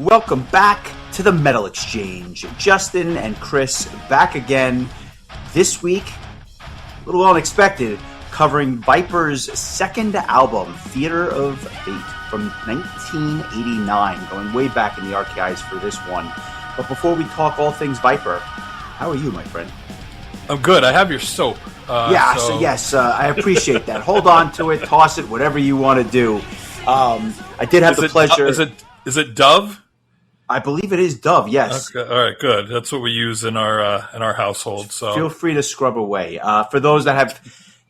Welcome back to the Metal Exchange. Justin and Chris back again this week, a little unexpected, covering Viper's second album, Theater of Fate, from 1989, going way back in the archives for this one. But before we talk all things Viper, how are you, my friend? I'm good. I have your soap. Yes, I appreciate that. Hold on to it, toss it, whatever you want to do. I did have the pleasure. Is it Dove? I believe it is Dove. Yes. Okay. All right. Good. That's what we use in our household. So feel free to scrub away. For those that have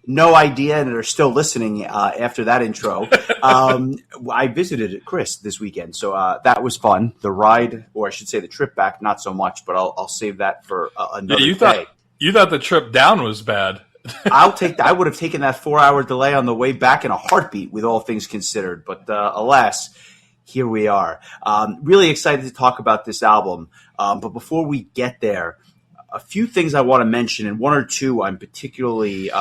no idea and are still listening after that intro, I visited Chris this weekend, so that was fun. The ride, or I should say, the trip back, not so much. But I'll save that for another day. You thought the trip down was bad. I'll take that. I would have taken that 4-hour delay on the way back in a heartbeat, with all things considered. But alas. Here we are. Really excited to talk about this album. But before we get there, a few things I want to mention, and one or two I'm particularly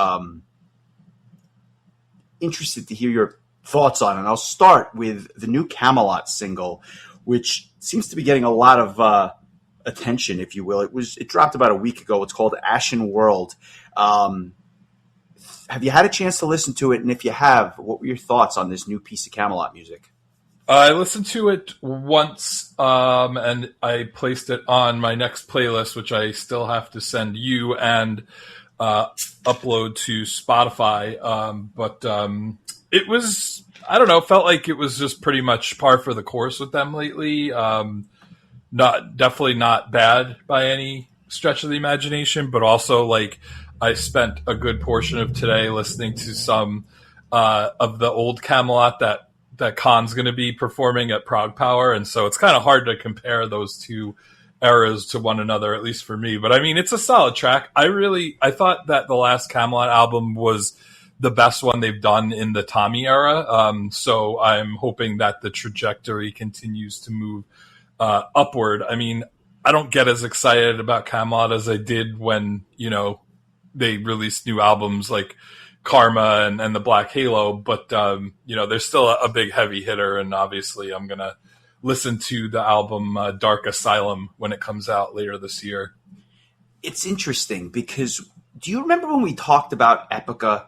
interested to hear your thoughts on. And I'll start with the new Camelot single, which seems to be getting a lot of attention, if you will. It dropped about a week ago. It's called Ashen World. Have you had a chance to listen to it? And if you have, what were your thoughts on this new piece of Camelot music? I listened to it once, and I placed it on my next playlist, which I still have to send you and upload to Spotify. But it was, I don't know, felt like it was just pretty much par for the course with them lately. Definitely not bad by any stretch of the imagination, but also like I spent a good portion of today listening to some of the old Camelot that Khan's going to be performing at Prague Power, and so it's kind of hard to compare those two eras to one another, at least for me. But I mean, it's a solid track. I thought that the last Camelot album was the best one they've done in the Tommy era, so I'm hoping that the trajectory continues to move upward. I mean, I don't get as excited about Camelot as I did when, they released new albums like Karma and the Black Halo, but they're still a big heavy hitter, and obviously I'm gonna listen to the album Dark Asylum when it comes out later this year. It's interesting because do you remember when we talked about Epica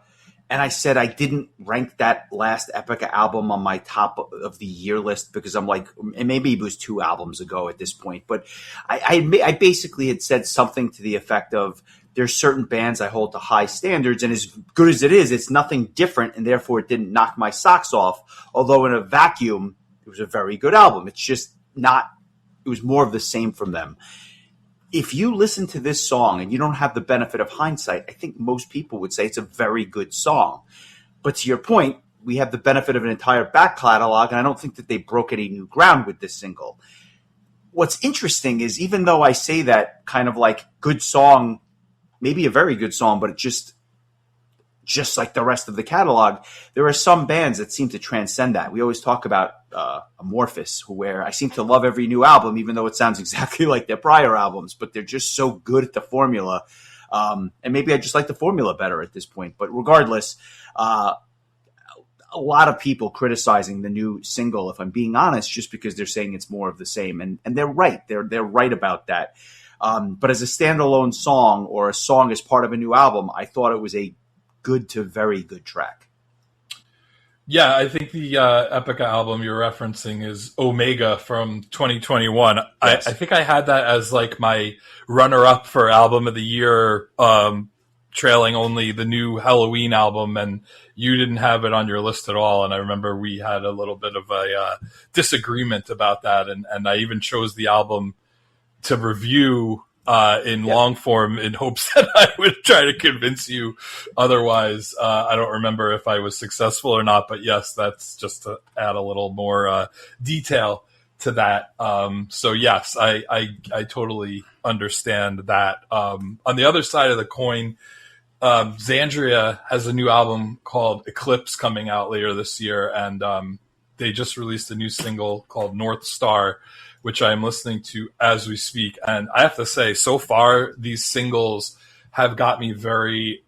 and I said I didn't rank that last Epica album on my top of the year list because I'm like, and maybe it was 2 albums ago at this point, but I basically had said something to the effect of, there's certain bands I hold to high standards, and as good as it is, it's nothing different, and therefore it didn't knock my socks off. Although in a vacuum, it was a very good album. It's just not, it was more of the same from them. If you listen to this song and you don't have the benefit of hindsight, I think most people would say it's a very good song. But to your point, we have the benefit of an entire back catalog, and I don't think that they broke any new ground with this single. What's interesting is, even though I say that kind of like good song, maybe a very good song, but it just like the rest of the catalog, there are some bands that seem to transcend that. We always talk about Amorphous, where I seem to love every new album, even though it sounds exactly like their prior albums, but they're just so good at the formula. And maybe I just like the formula better at this point. But regardless, a lot of people criticizing the new single, if I'm being honest, just because they're saying it's more of the same. And they're right. They're right about that. But as a standalone song or a song as part of a new album, I thought it was a good to very good track. Yeah, I think the Epica album you're referencing is Omega from 2021. Yes. I think I had that as like my runner-up for album of the year, trailing only the new Halloween album, and you didn't have it on your list at all. And I remember we had a little bit of a disagreement about that, and I even chose the album to review in long form in hopes that I would try to convince you otherwise. I don't remember if I was successful or not, but yes, that's just to add a little more detail to that. So yes, I totally understand that. On the other side of the coin, Xandria has a new album called Eclipse coming out later this year, and they just released a new single called North Star, which I'm listening to as we speak. And I have to say, so far, these singles have got me very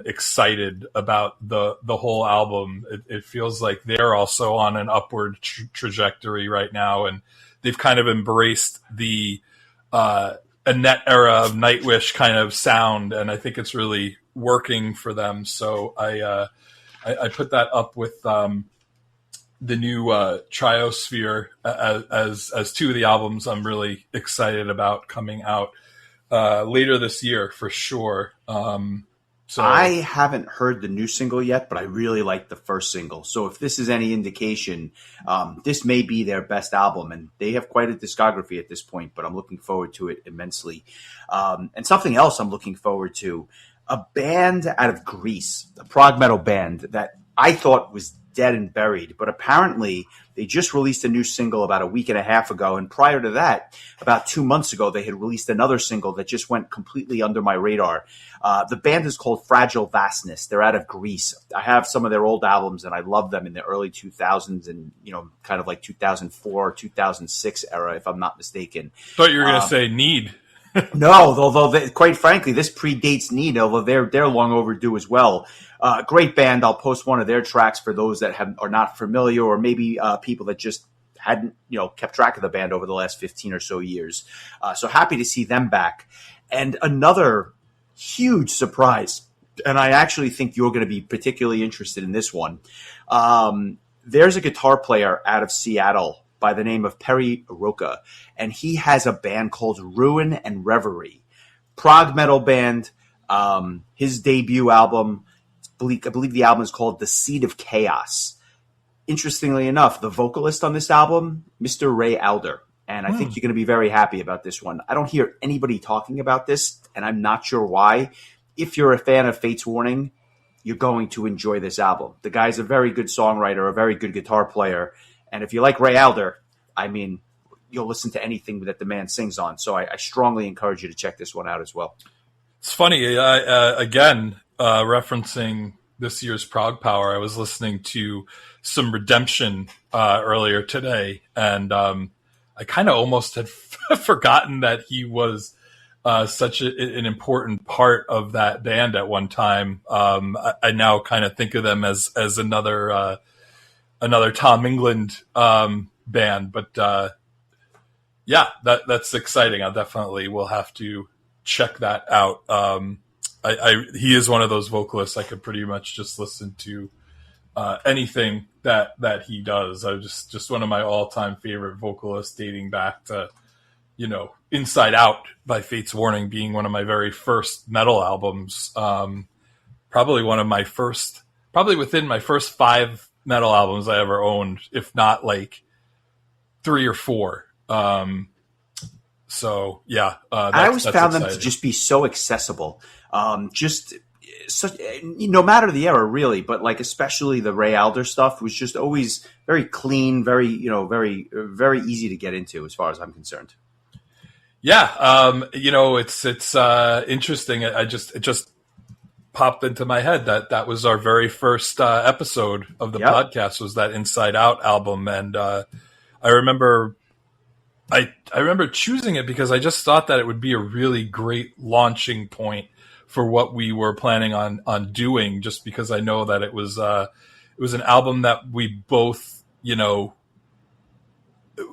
excited about the whole album. It feels like they're also on an upward trajectory right now, and they've kind of embraced the Annette era of Nightwish kind of sound, and I think it's really working for them. So I put that up with the new Triosphere as two of the albums I'm really excited about coming out later this year for sure. So I haven't heard the new single yet, but I really like the first single. So if this is any indication, this may be their best album, and they have quite a discography at this point, but I'm looking forward to it immensely. And something else I'm looking forward to, a band out of Greece, a prog metal band that I thought was dead and buried, but apparently they just released a new single about a week and a half ago, and prior to that, about 2 months ago, they had released another single that just went completely under my radar. The band is called Fragile Vastness. They're out of Greece. I have some of their old albums, and I love them in the early 2000s and, kind of like 2004, 2006 era, if I'm not mistaken. Thought you were going to say Need. No, although quite frankly, this predates Need, although they're long overdue as well. Great band. I'll post one of their tracks for those that are not familiar, or maybe people that just hadn't kept track of the band over the last 15 or so years. So happy to see them back. And another huge surprise, and I actually think you're going to be particularly interested in this one. There's a guitar player out of Seattle by the name of Perry Roca, and he has a band called Ruin and Reverie. Prog metal band. His debut album, I believe the album is called The Seed of Chaos. Interestingly enough, the vocalist on this album, Mr. Ray Alder, and I think you're going to be very happy about this one. I don't hear anybody talking about this, and I'm not sure why. If you're a fan of Fate's Warning, you're going to enjoy this album. The guy's a very good songwriter, a very good guitar player, and if you like Ray Alder, I mean, you'll listen to anything that the man sings on. So I strongly encourage you to check this one out as well. It's funny, again, referencing this year's Prog Power, I was listening to some Redemption earlier today, and I kind of almost had forgotten that he was such an important part of that band at one time. I now kind of think of them as another Tom England band, but yeah, that's exciting. I definitely will have to check that out. He is one of those vocalists I could pretty much just listen to anything that he does. I just one of my all-time favorite vocalists, dating back to Inside Out by Fate's Warning being one of my very first metal albums. Probably within my first 5 metal albums I ever owned, if not like 3 or 4. So yeah, I always found exciting. them to just be so accessible. No matter the era, really, but like especially the Ray Alder stuff was just always very clean, very very easy to get into as far as I'm concerned. Yeah, it's interesting. It just popped into my head that was our very first episode of the podcast, was that Inside Out album, and I remember choosing it because I just thought that it would be a really great launching point for what we were planning on doing, just because I know that it was an album that we both,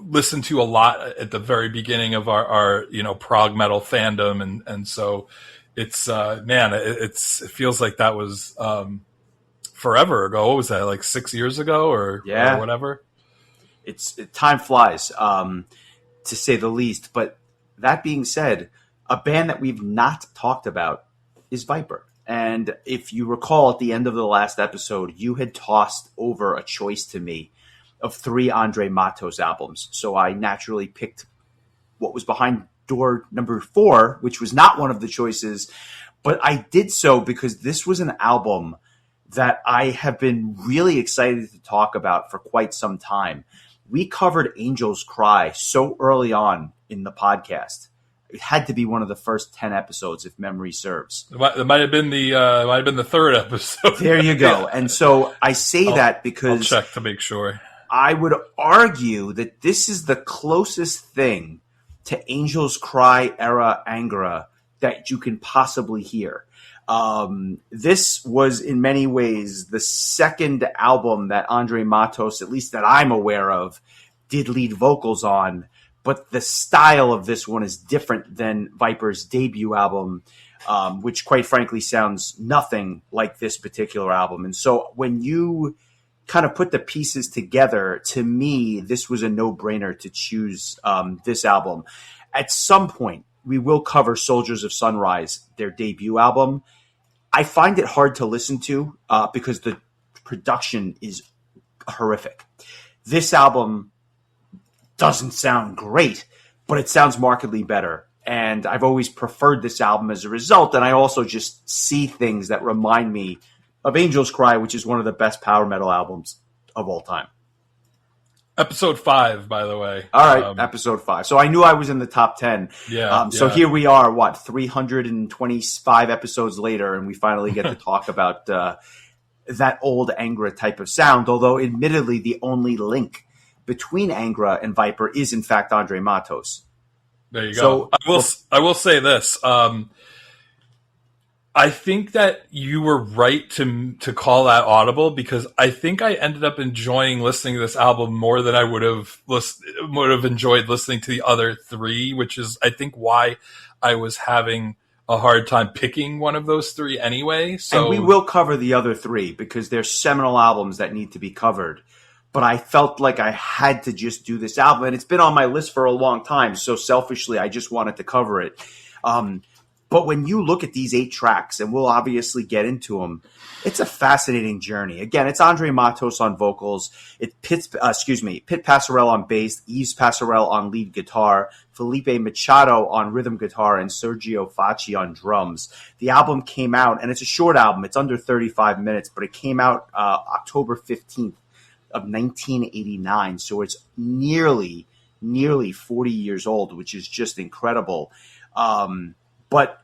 listened to a lot at the very beginning of our prog metal fandom. And so it's, it feels like that was forever ago. What was that, like 6 years ago or whatever? Time flies, to say the least. But that being said, a band that we've not talked about is Viper. And if you recall, at the end of the last episode, you had tossed over a choice to me of 3 Andre Matos albums. So I naturally picked what was behind door number 4, which was not one of the choices. But I did so because this was an album that I have been really excited to talk about for quite some time. We covered Angel's Cry so early on in the podcast. It had to be one of the first 10 episodes, if memory serves. It might have been the 3rd episode. There you go. And so I say that because I'll check to make sure. I would argue that this is the closest thing to Angel's Cry era Angra that you can possibly hear. This was in many ways the second album that Andre Matos, at least that I'm aware of, did lead vocals on. But the style of this one is different than Viper's debut album, which quite frankly sounds nothing like this particular album. And so when you kind of put the pieces together, to me, this was a no-brainer to choose this album. At some point, we will cover Soldiers of Sunrise, their debut album. I find it hard to listen to because the production is horrific. This album doesn't sound great, but it sounds markedly better. And I've always preferred this album as a result. And I also just see things that remind me of Angel's Cry, which is one of the best power metal albums of all time. Episode 5, by the way. All right, episode 5. So I knew I was in the top 10. Yeah. So here we are, 325 episodes later, and we finally get to talk about that old Angra type of sound, although admittedly the only link between Angra and Viper is, in fact, Andre Matos. There you go. I will say this. I think that you were right to call that audible, because I think I ended up enjoying listening to this album more than I would have enjoyed listening to the other three, which is, I think, why I was having a hard time picking one of those three anyway. So, and we will cover the other three because they're seminal albums that need to be covered. But I felt like I had to just do this album, and it's been on my list for a long time. So selfishly, I just wanted to cover it. But when you look at these 8 tracks, and we'll obviously get into them, it's a fascinating journey. Again, it's Andre Matos on vocals. It's Pit Passarell on bass, Yves Passarell on lead guitar, Felipe Machado on rhythm guitar, and Sergio Facci on drums. The album came out, and it's a short album. It's under 35 minutes, but it came out October 15th of 1989. So it's nearly 40 years old, which is just incredible. But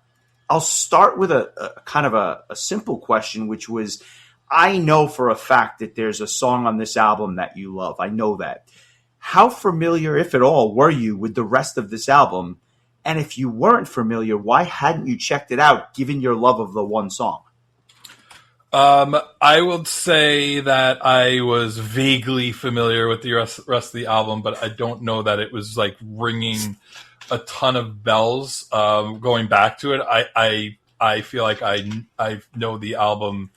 I'll start with a kind of a simple question, which was, I know for a fact that there's a song on this album that you love. I know that. How familiar, if at all, were you with the rest of this album? And if you weren't familiar, why hadn't you checked it out, given your love of the one song? I would say that I was vaguely familiar with the rest of the album, but I don't know that it was like ringing a ton of bells. Going back to it, I feel like I know the album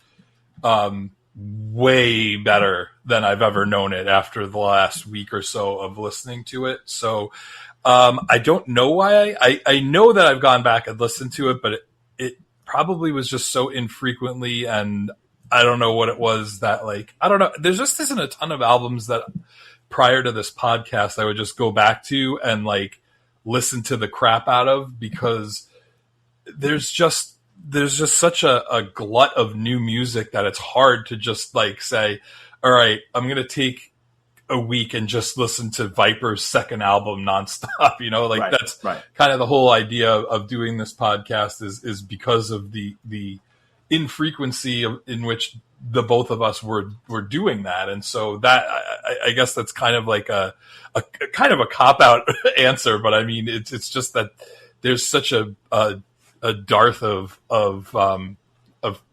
way better than I've ever known it after the last week or so of listening to it. So I don't know why I know that I've gone back and listened to it, but it probably was just so infrequently, and I don't know what it was that, like, I don't know. There just isn't a ton of albums that prior to this podcast I would just go back to and like listen to the crap out of, because there's just such a glut of new music that it's hard to just like say, all right, I'm going to take a week and just listen to Viper's second album nonstop, Right, that's right. kind of the whole idea of doing this podcast is because of the infrequency in which the both of us were doing that. And so that, I guess that's kind of like a kind of a cop-out answer, but I mean, it's just that there's such a dearth of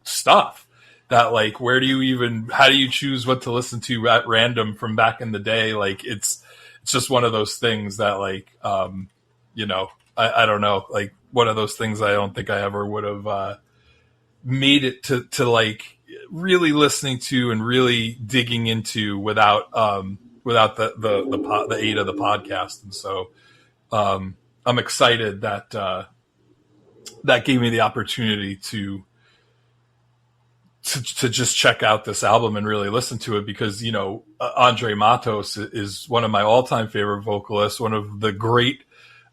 stuff that, like, how do you choose what to listen to at random from back in the day? Like, it's just one of those things that, like, I don't know, like one of those things I don't think I ever would have made it to like really listening to and really digging into without the aid of the podcast. And so I'm excited that that gave me the opportunity to just check out this album and really listen to it, because Andre Matos is one of my all-time favorite vocalists. One of the great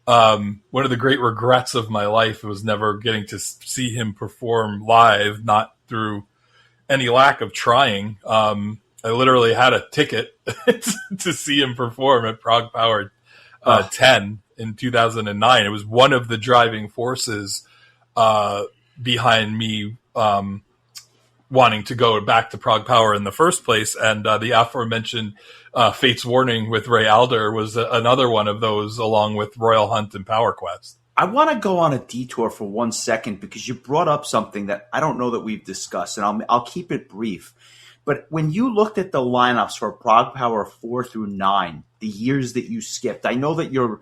regrets of my life was never getting to see him perform live, not through any lack of trying. I literally had a ticket to see him perform at Prague Power 10 in 2009. It was one of the driving forces behind me wanting to go back to Prague Power in the first place. And the aforementioned Fate's Warning with Ray Alder was another one of those, along with Royal Hunt and Power Quest. I want to go on a detour for 1 second because you brought up something that I don't know that we've discussed, and I'll keep it brief. But when you looked at the lineups for Prog Power 4 through 9, the years that you skipped, I know that your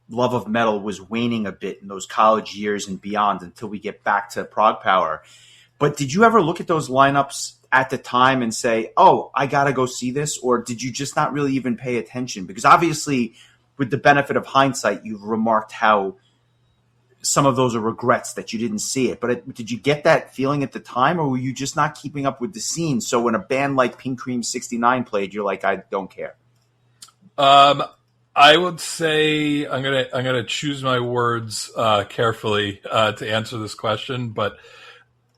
love of metal was waning a bit in those college years and beyond until we get back to Prog Power. But did you ever look at those lineups at the time and say, oh, I got to go see this? Or did you just not really even pay attention? Because obviously, with the benefit of hindsight, you've remarked how some of those are regrets that you didn't see it. But did you get that feeling at the time, or were you just not keeping up with the scene? So when a band like Pink Cream 69 played, you're like, I don't care. I would say I'm gonna choose my words carefully to answer this question, but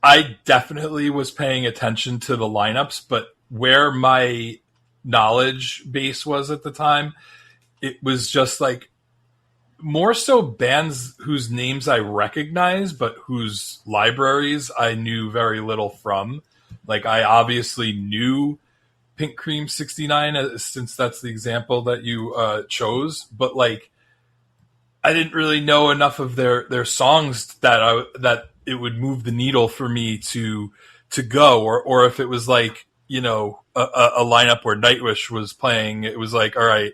I definitely was paying attention to the lineups. But where my knowledge base was at the time, it was just like more so bands whose names I recognize, but whose libraries I knew very little from. Like, I obviously knew Pink Cream 69, since that's the example that you chose, but like, I didn't really know enough of their songs that it would move the needle for me to go, or if it was like, you know, a lineup where Nightwish was playing, it was like, all right,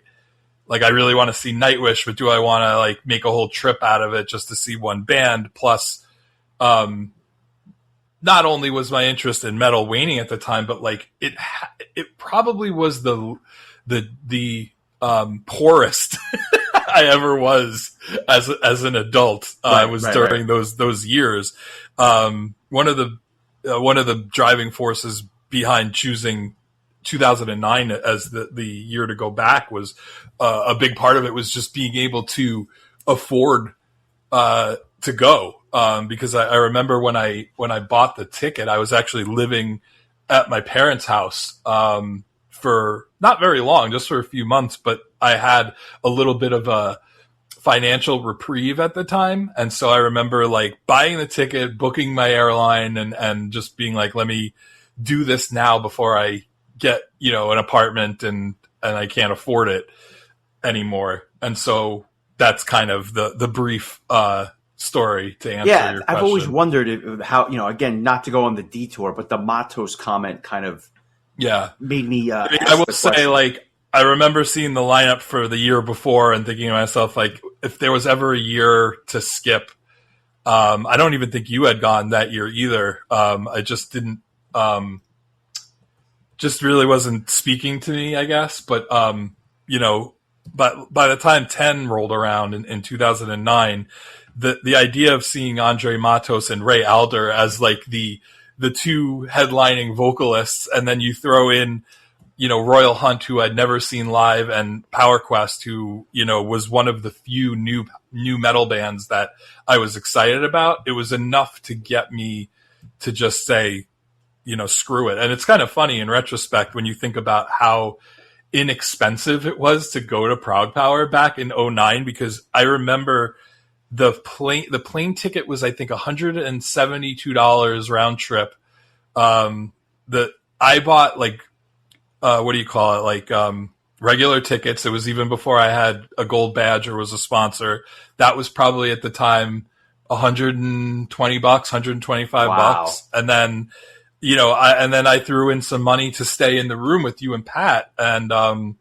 like, I really want to see Nightwish, but do I want to like make a whole trip out of it just to see one band? Plus, not only was my interest in metal waning at the time, but like it probably was the poorest I ever was as an adult. During those years. One of the driving forces behind choosing 2009 as the year to go back was a big part of it was just being able to afford to go. Because I remember when I bought the ticket, I was actually living at my parents' house for not very long, just for a few months, but I had a little bit of a financial reprieve at the time. And so I remember like buying the ticket, booking my airline, and just being like, let me do this now before I get, you know, an apartment and I can't afford it anymore. And so that's kind of the brief story to answer your question. I've always wondered how, you know, again, not to go on the detour, but the Matos comment kind of made me I will say, like, I remember seeing the lineup for the year before and thinking to myself, like, if there was ever a year to skip, I don't even think you had gone that year either. I just didn't, just really wasn't speaking to me, I guess. But, you know, but by the time 10 rolled around in 2009, the idea of seeing Andre Matos and Ray Alder as like the two headlining vocalists, and then you throw in, you know, Royal Hunt, who I'd never seen live, and Power Quest, who, you know, was one of the few new metal bands that I was excited about. It was enough to get me to just say, you know, screw it. And it's kind of funny in retrospect when you think about how inexpensive it was to go to Prog Power back in 2009, because I remember the plane ticket was, I think, $172 round trip. I bought like, what do you call it? Like, regular tickets. It was even before I had a gold badge or was a sponsor. That was probably at the time $120, $125. Wow. And then, you know, I threw in some money to stay in the room with you and Pat. And,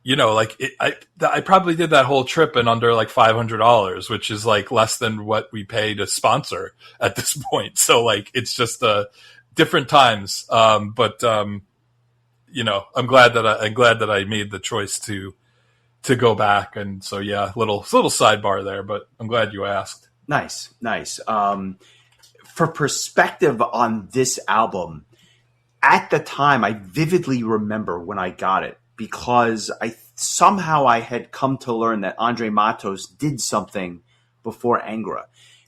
you know, like I probably did that whole trip in under like $500, which is like less than what we pay to sponsor at this point. So like, it's just different times. But you know, I'm glad that I made the choice to go back. And so, yeah, little sidebar there, but I'm glad you asked. Nice. For perspective on this album, at the time, I vividly remember when I got it, because I had come to learn that Andre Matos did something before Angra.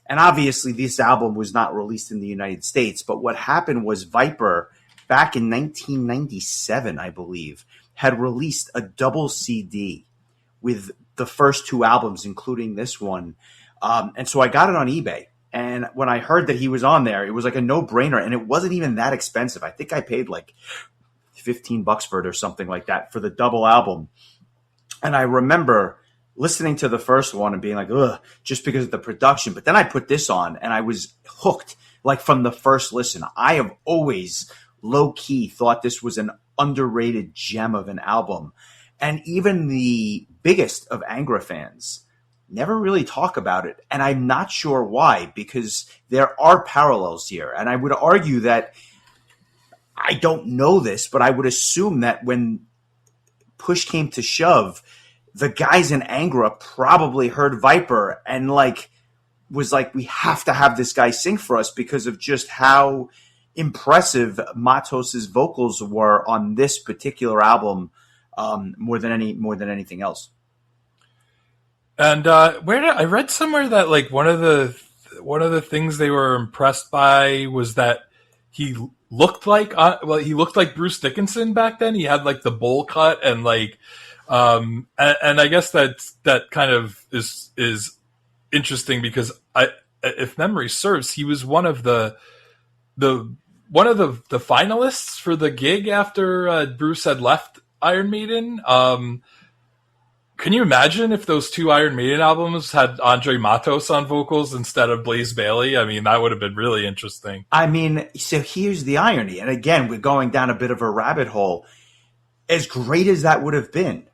And obviously this album was not released in the United States, but what happened was Viper, back in 1997, I believe, had released a double CD with the first two albums, including this one. And so I got it on eBay. And when I heard that he was on there, it was like a no-brainer, and it wasn't even that expensive. I think I paid like $15 for it or something like that for the double album. And I remember listening to the first one and being like, ugh, just because of the production. But then I put this on and I was hooked, like from the first listen. I have always low key thought this was an underrated gem of an album. And even the biggest of Angra fans never really talk about it. And I'm not sure why, because there are parallels here. And I would argue that, I don't know this, but I would assume that when push came to shove, the guys in Angra probably heard Viper and was like, we have to have this guy sing for us because of just how impressive Matos's vocals were on this particular album, more than anything else. And I read somewhere that like one of the things they were impressed by was that he looked like Bruce Dickinson back then. He had like the bowl cut and like and I guess that kind of is interesting because if memory serves, he was one of the finalists for the gig after Bruce had left Iron Maiden. Can you imagine if those two Iron Maiden albums had Andre Matos on vocals instead of Blaze Bayley? I mean, that would have been really interesting. I mean, so here's the irony. And again, we're going down a bit of a rabbit hole. As great as that would have been,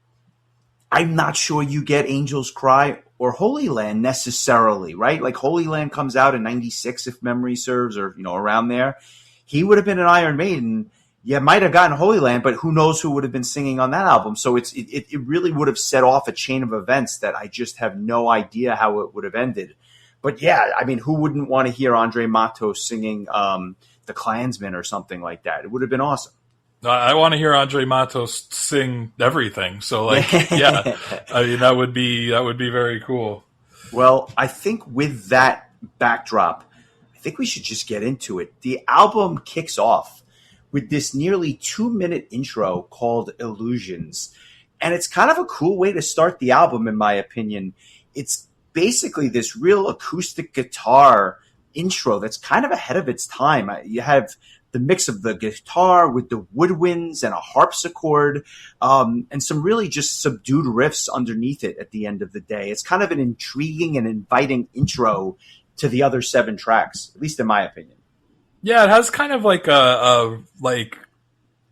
I'm not sure you get Angel's Cry or Holy Land necessarily, right? Like Holy Land comes out in 96, if memory serves, or, around there. He would have been an Iron Maiden. You might have gotten Holy Land, but who knows who would have been singing on that album. So it really would have set off a chain of events that I just have no idea how it would have ended. But yeah, I mean, who wouldn't want to hear Andre Matos singing The Klansman or something like that? It would have been awesome. I want to hear Andre Matos sing everything. So yeah, I mean, that would be very cool. Well, I think with that backdrop, I think we should just get into it. The album kicks off with this nearly 2-minute intro called Illusions. And it's kind of a cool way to start the album, in my opinion. It's basically this real acoustic guitar intro that's kind of ahead of its time. You have the mix of the guitar with the woodwinds and a harpsichord, and some really just subdued riffs underneath it at the end of the day. It's kind of an intriguing and inviting intro to the other 7 tracks, at least in my opinion. Yeah, it has kind of like a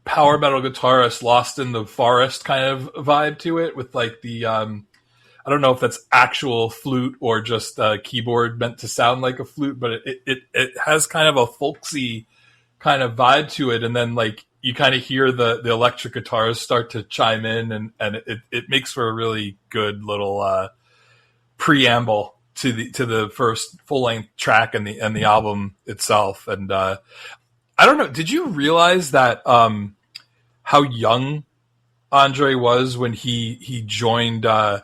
power metal guitarist lost in the forest kind of vibe to it, with like the I don't know if that's actual flute or just a keyboard meant to sound like a flute, but it has kind of a folksy kind of vibe to it, and then like you kind of hear the electric guitars start to chime in, and it makes for a really good little preamble to the first full length track and the album itself. And I don't know, did you realize that how young Andre was when he joined the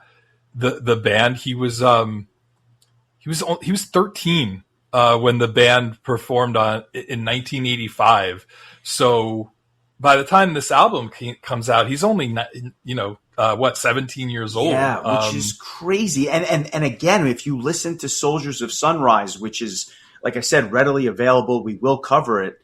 band? He was 13 when the band performed in 1985. So by the time this album comes out, he's only 17 years old. Yeah, which is crazy. And again, if you listen to Soldiers of Sunrise, which is, like I said, readily available, we will cover it.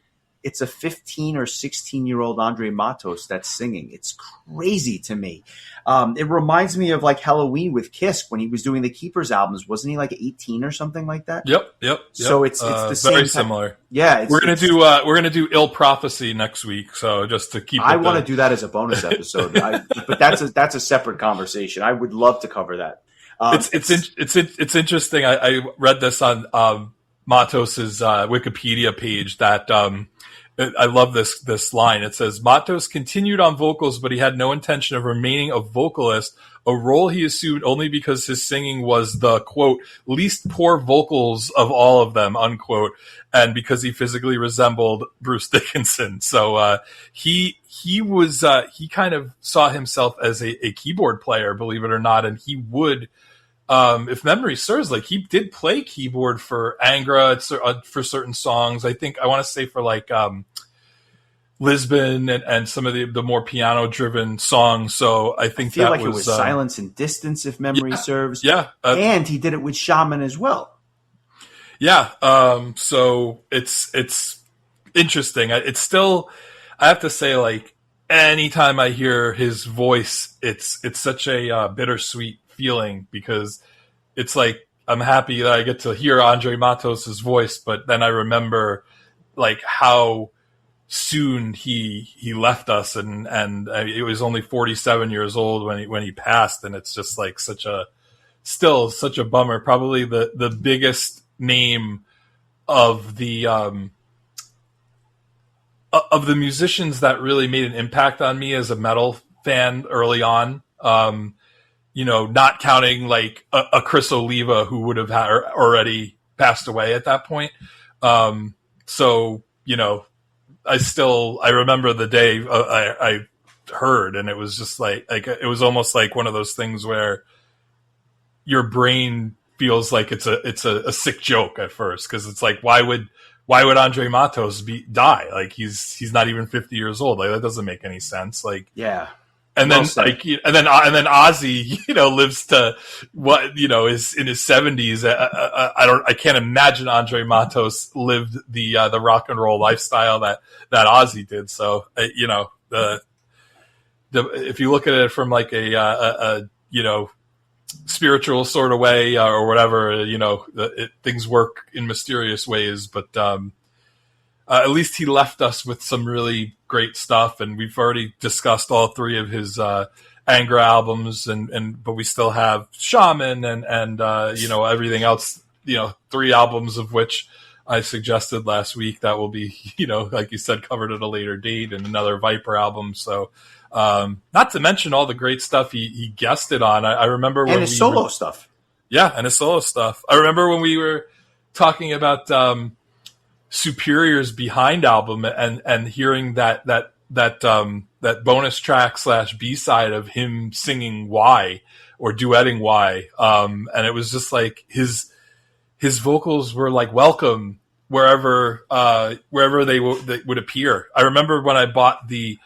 It's a 15 or 16-year-old Andre Matos that's singing. It's crazy to me. It reminds me of like Halloween with Kiss when he was doing the Keepers albums. Wasn't he like 18 or something like that? Yep. So it's the same. Very similar. Yeah, we're gonna do Ill Prophecy next week. So just to keep. I want to do that as a bonus episode, but that's a separate conversation. I would love to cover that. It's interesting. I read this on Matos's Wikipedia page that. I love this line. It says, Matos continued on vocals, but he had no intention of remaining a vocalist, a role he assumed only because his singing was the, quote, least poor vocals of all of them, unquote, and because he physically resembled Bruce Dickinson. So he kind of saw himself as a keyboard player, believe it or not, and he would, if memory serves, like he did play keyboard for Angra for certain songs. I think I want to say for like Lisbon and some of the more piano driven songs. So I think feel like it was Silence and Distance, if memory serves. Yeah, and he did it with Shaman as well. Yeah. So it's interesting. It's still, I have to say, like anytime I hear his voice, it's such a bittersweet feeling, because it's like I'm happy that I get to hear Andre Matos' voice, but then I remember like how soon he left us, and it was only 47 years old when he passed, and it's just like still such a bummer. Probably the biggest name of the musicians that really made an impact on me as a metal fan early on. Not counting like a Chris Oliva, who would have already passed away at that point. So I remember the day I heard, and it was just like it was almost like one of those things where your brain feels like it's a sick joke at first, because it's like, why would Andre Matos die? Like he's not even 50 years old. Like that doesn't make any sense. Like yeah. And then and then Ozzy, lives to what, is in his 70s. I can't imagine Andre Matos lived the rock and roll lifestyle that Ozzy did. So, if you look at it from like a spiritual sort of way or whatever, things work in mysterious ways, but, at least he left us with some really great stuff, and we've already discussed all three of his Angra albums, but we still have Shaman and everything else. 3 albums of which I suggested last week that will be like you said, covered at a later date, and another Viper album. So not to mention all the great stuff he guested on. I remember when his solo stuff. Yeah, and his solo stuff. I remember when we were talking about Superior's Behind album and hearing that bonus track / B-side of him singing Why or duetting Why, and it was just like his vocals were like welcome wherever they would appear. I remember when I bought the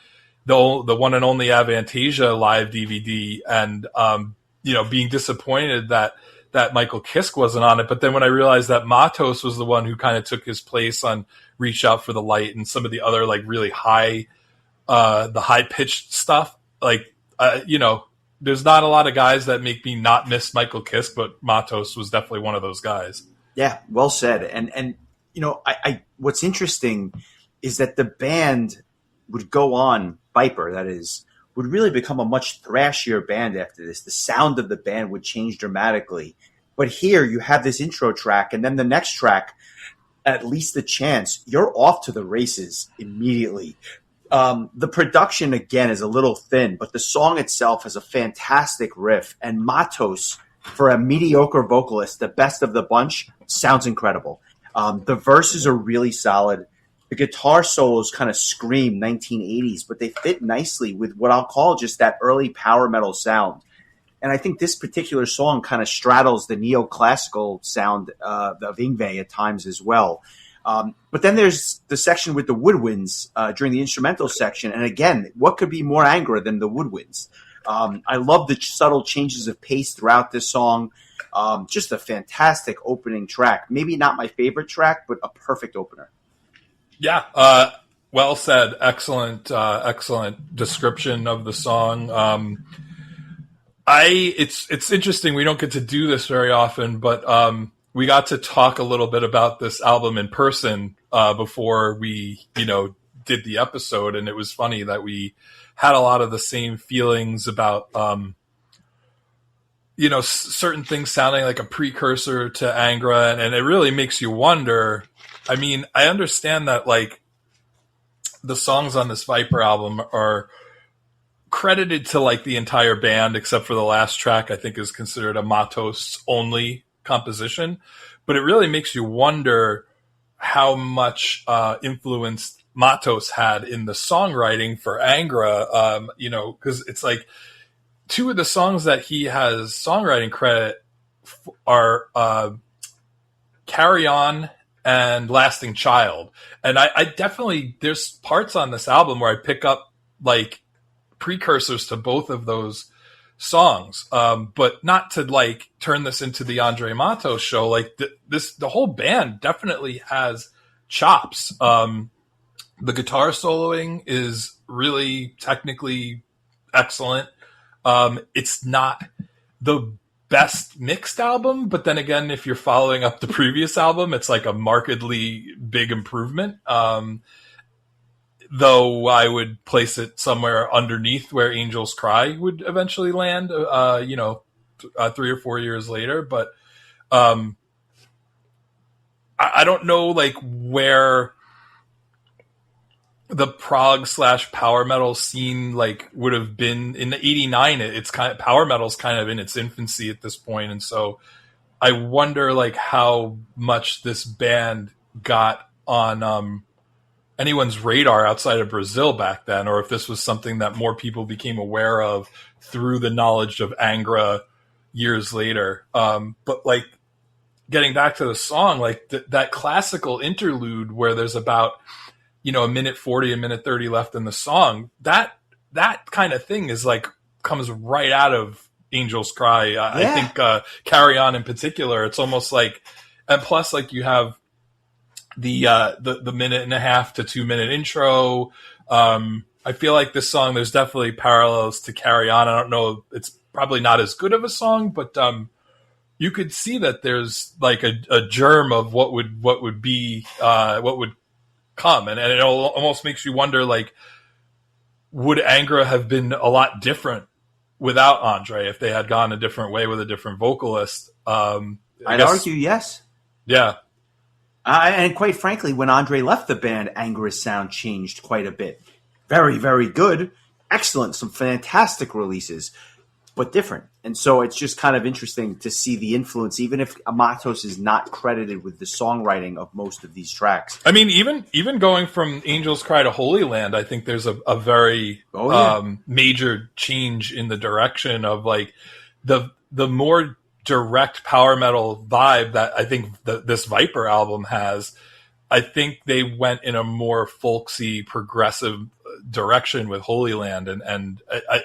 one and only Avantasia live DVD, and being disappointed that Michael Kiske wasn't on it. But then when I realized that Matos was the one who kind of took his place on Reach Out for the Light and some of the other like really high, the high pitched stuff, like, there's not a lot of guys that make me not miss Michael Kiske, but Matos was definitely one of those guys. Yeah, well said. And I what's interesting is that the band would go on, Viper, that is, would really become a much thrashier band after this. The sound of the band would change dramatically. But here you have this intro track, and then the next track, At Least the Chance, you're off to the races immediately. The production, again, is a little thin, but the song itself has a fantastic riff. And Matos, for a mediocre vocalist, the best of the bunch, sounds incredible. The verses are really solid. The guitar solos kind of scream 1980s, but they fit nicely with what I'll call just that early power metal sound. And I think this particular song kind of straddles the neoclassical sound of Yngwie at times as well. But then there's the section with the woodwinds during the instrumental section. And again, what could be more Angra than the woodwinds? I love the subtle changes of pace throughout this song. Just a fantastic opening track. Maybe not my favorite track, but a perfect opener. Yeah, well said. Excellent description of the song. It's interesting. We don't get to do this very often, but we got to talk a little bit about this album in person before we, did the episode, and it was funny that we had a lot of the same feelings about, certain things sounding like a precursor to Angra, and it really makes you wonder. I mean, I understand that like the songs on this Viper album are credited to like the entire band, except for the last track I think is considered a Matos only composition. But it really makes you wonder how much influence Matos had in the songwriting for Angra, because it's like 2 of the songs that he has songwriting credit are Carry On and Lasting Child. And I definitely, there's parts on this album where I pick up like precursors to both of those songs, but not to like turn this into the Andre Matos show. Like the whole band definitely has chops. The guitar soloing is really technically excellent. It's not the best mixed album, but then again, if you're following up the previous album, it's like a markedly big improvement. Though I would place it somewhere underneath where Angels Cry would eventually land, 3 or 4 years later. But I don't know, like, where the prog / power metal scene like would have been in the '89. It's kind of, power metal's kind of in its infancy at this point, and so I wonder like how much this band got on anyone's radar outside of Brazil back then, or if this was something that more people became aware of through the knowledge of Angra years later. But like, getting back to the song, like that classical interlude where there's about, a minute 40, a minute 30 left in the song, that kind of thing is like, comes right out of Angels Cry. I think Carry On in particular, it's almost like, and plus like you have the minute and a half to 2 minute intro. I feel like this song, there's definitely parallels to Carry On. I don't know, it's probably not as good of a song, but you could see that there's like a germ of what would come, and it almost makes you wonder, like, would Angra have been a lot different without Andre if they had gone a different way with a different vocalist? I'd argue yes. Yeah. And quite frankly, when Andre left the band, Angra's sound changed quite a bit. Very, very good. Excellent. Some fantastic releases, but different. And so it's just kind of interesting to see the influence, even if Amatos is not credited with the songwriting of most of these tracks. I mean, even going from Angels Cry to Holy Land, I think there's a very major change in the direction of like the more direct power metal vibe that I think this Viper album has. I think they went in a more folksy, progressive direction with Holy Land, and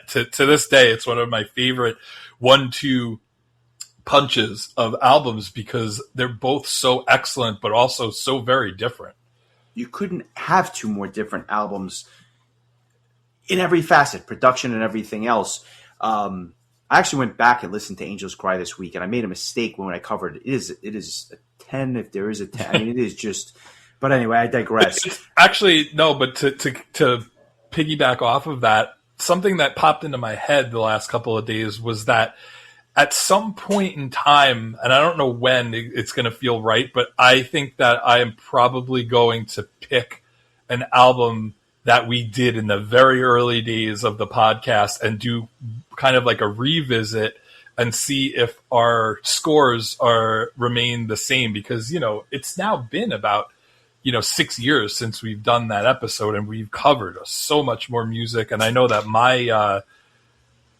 to this day, it's one of my favorite 1-2 punches of albums because they're both so excellent, but also so very different. You couldn't have two more different albums in every facet, production and everything else. I actually went back and listened to Angels Cry this week, and I made a mistake when I covered it. It is a 10 if there is a 10. I mean, it is just. But anyway, I digress. Actually, no. But to piggyback off of that, something that popped into my head the last couple of days was that at some point in time, and I don't know when it's going to feel right, but I think that I am probably going to pick an album that we did in the very early days of the podcast and do kind of like a revisit and see if our scores remain the same, because, it's now been about 6 years since we've done that episode, and we've covered so much more music. And I know that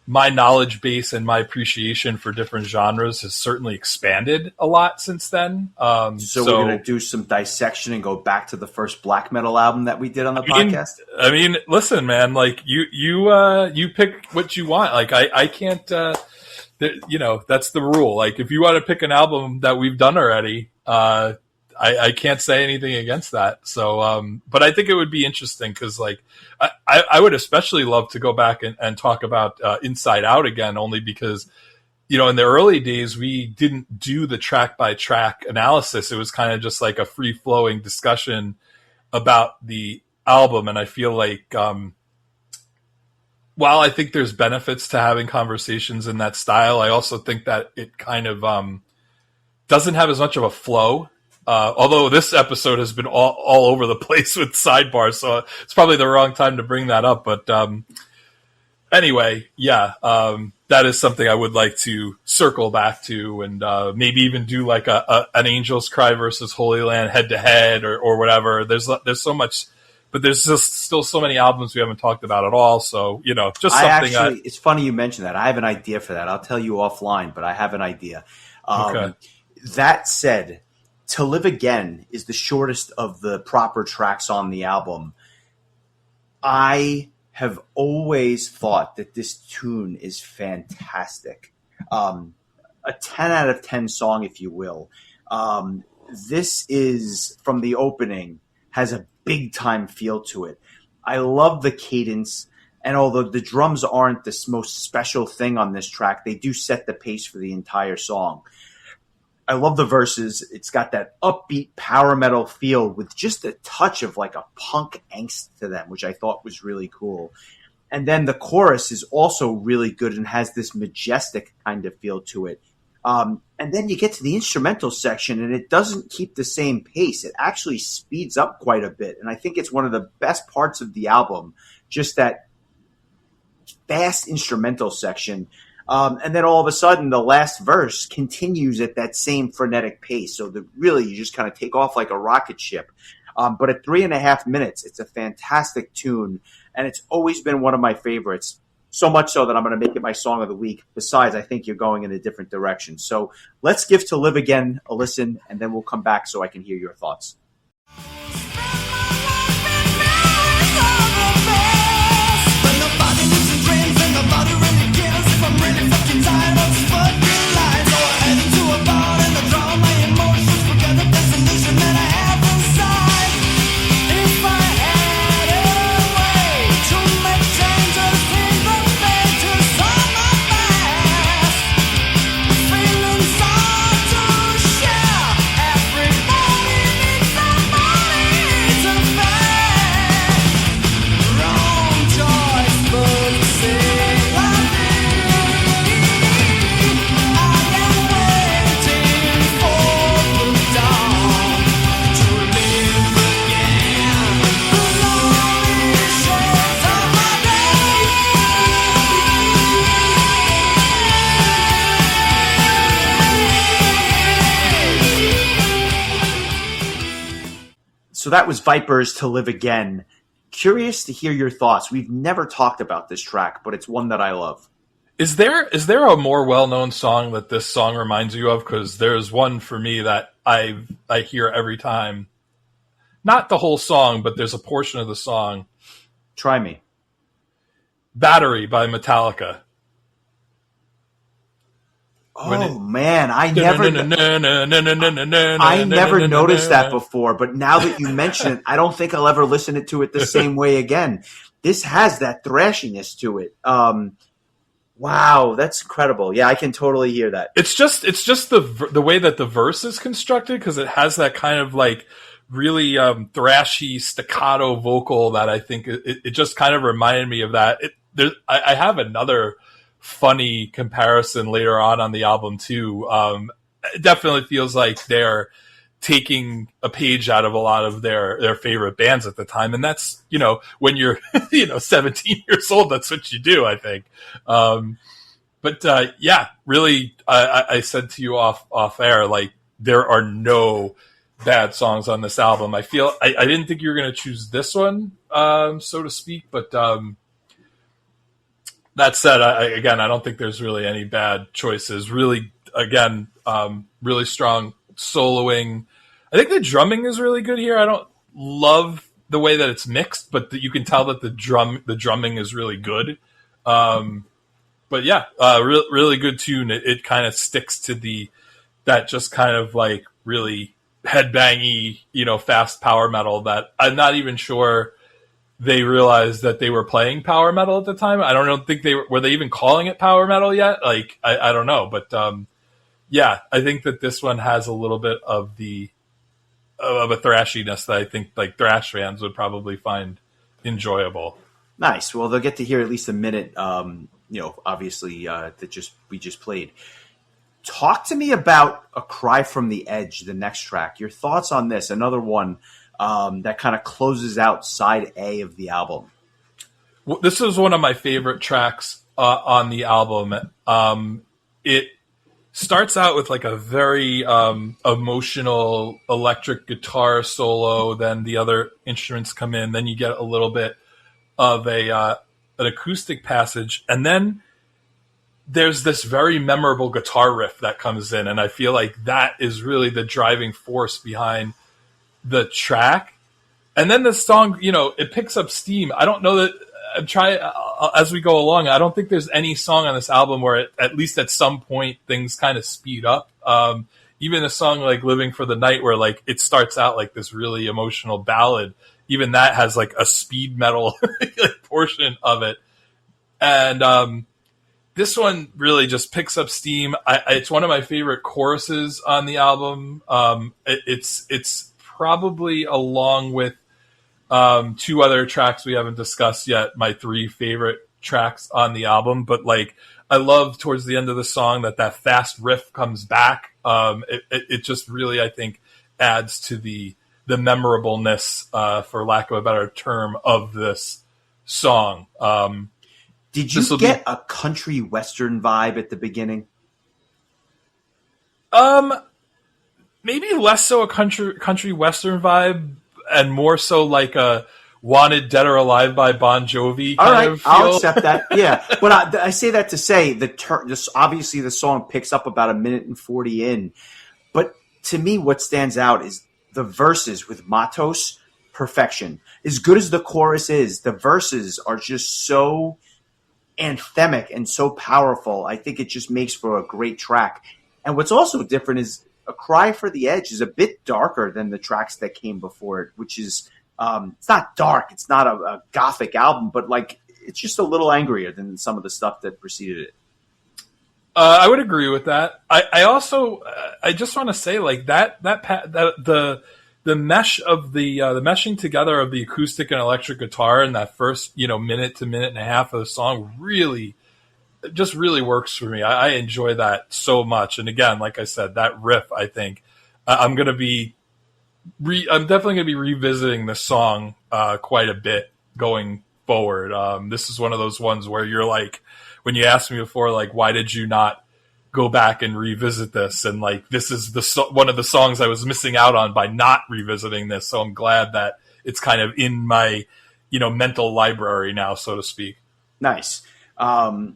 my knowledge base and my appreciation for different genres has certainly expanded a lot since then. So we're going to do some dissection and go back to the first black metal album that we did on the podcast. I mean, listen, man, like you pick what you want. Like I can't, that's the rule. Like if you want to pick an album that we've done already, I can't say anything against that. So, but I think it would be interesting because, like, I would especially love to go back and talk about Inside Out again, only because, in the early days, we didn't do the track by track analysis. It was kind of just like a free flowing discussion about the album. And I feel like, while I think there's benefits to having conversations in that style, I also think that it kind of doesn't have as much of a flow. Although this episode has been all over the place with sidebars, so it's probably the wrong time to bring that up. But anyway, that is something I would like to circle back to, and maybe even do like an Angels Cry versus Holy Land head to head or whatever. There's so much, but there's just still so many albums we haven't talked about at all. So just something. It's funny you mentioned that. I have an idea for that. I'll tell you offline, but I have an idea. Okay. That said, To Live Again is the shortest of the proper tracks on the album. I have always thought that this tune is fantastic. A 10 out of 10 song, if you will. This is, from the opening, has a big time feel to it. I love the cadence, and although the drums aren't the most special thing on this track, they do set the pace for the entire song. I love the verses. It's got that upbeat power metal feel with just a touch of like a punk angst to them, which I thought was really cool. And then the chorus is also really good and has this majestic kind of feel to it. And then you get to the instrumental section, and it doesn't keep the same pace. It actually speeds up quite a bit. And I think it's one of the best parts of the album, just that fast instrumental section. And then all of a sudden, the last verse continues at that same frenetic pace. So that really, you just kind of take off like a rocket ship. But at 3.5 minutes, it's a fantastic tune. And it's always been one of my favorites. So much so that I'm going to make it my song of the week. Besides, I think you're going in a different direction. So let's give To Live Again a listen, and then we'll come back so I can hear your thoughts. So that was Viper's To Live Again. Curious to hear your thoughts. We've never talked about this track, but it's one that I love. Is there a more well-known song that this song reminds you of? Because there's one for me that I hear every time. Not the whole song, but there's a portion of the song. Try me. Battery by Metallica. Oh man, I never noticed that before, but now that you mention it, I don't think I'll ever listen to it the same way again. This has that thrashiness to it. Wow, that's incredible. Yeah, I can totally hear that. It's just the way that the verse is constructed, because it has that kind of like really thrashy staccato vocal that I think it just kind of reminded me of that. I have another funny comparison later on the album too. It definitely feels like they're taking a page out of a lot of their favorite bands at the time, and that's, when you're 17 years old, that's what you do, I think. But yeah, really, I said to you off air, like, there are no bad songs on this album. I feel I didn't think you were going to choose this one, so to speak, but that said, I don't think there's really any bad choices. Really, again, really strong soloing. I think the drumming is really good here. I don't love the way that it's mixed, but you can tell that the drumming is really good. But yeah, really good tune. It kind of sticks to that just kind of like really headbangy, fast power metal that I'm not even sure they realized that they were playing power metal at the time. I don't think were they even calling it power metal yet? Like, I don't know, but yeah, I think that this one has a little bit of a thrashiness that I think like thrash fans would probably find enjoyable. Nice. Well, they'll get to hear at least a minute. Obviously that we just played. Talk to me about A Cry from the Edge, the next track. Your thoughts on this? Another one that kind of closes out side A of the album. Well, this is one of my favorite tracks on the album. It starts out with like a very emotional electric guitar solo. Then the other instruments come in. Then you get a little bit of an acoustic passage, and then there's this very memorable guitar riff that comes in, and I feel like that is really the driving force behind the track. And then the song, it picks up steam. I don't know that as we go along, I don't think there's any song on this album where at least at some point things kind of speed up. Even a song like Living for the Night, where like it starts out like this really emotional ballad, even that has like a speed metal like, portion of it. And this one really just picks up steam. It's one of my favorite choruses on the album. It's probably, along with two other tracks we haven't discussed yet, my three favorite tracks on the album. But like, I love towards the end of the song that fast riff comes back. It just really, I think, adds to the memorableness, for lack of a better term, of this song. Did you get a country western vibe at the beginning? Maybe less so a country western vibe, and more so like a Wanted Dead or Alive by Bon Jovi kind of feel. I'll accept that. Yeah, but I say that to say this obviously the song picks up about 1:40 in, but to me, what stands out is the verses with Matos. Perfection. As good as the chorus is, the verses are just so anthemic and so powerful. I think it just makes for a great track. And what's also different is A Cry for the Edge is a bit darker than the tracks that came before it, which is it's not dark, it's not a gothic album, but like it's just a little angrier than some of the stuff that preceded it. I would agree with that. I also I just want to say like the mesh of the meshing together of the acoustic and electric guitar in that first minute to minute and a half of the song really works for me. I enjoy that so much. And again, like I said, that riff, I think I'm definitely going to be revisiting this song quite a bit going forward. This is one of those ones where you're like, when you asked me before, like, why did you not go back and revisit this? And like, this is one of the songs I was missing out on by not revisiting this. So I'm glad that it's kind of in my, mental library now, so to speak. Nice. I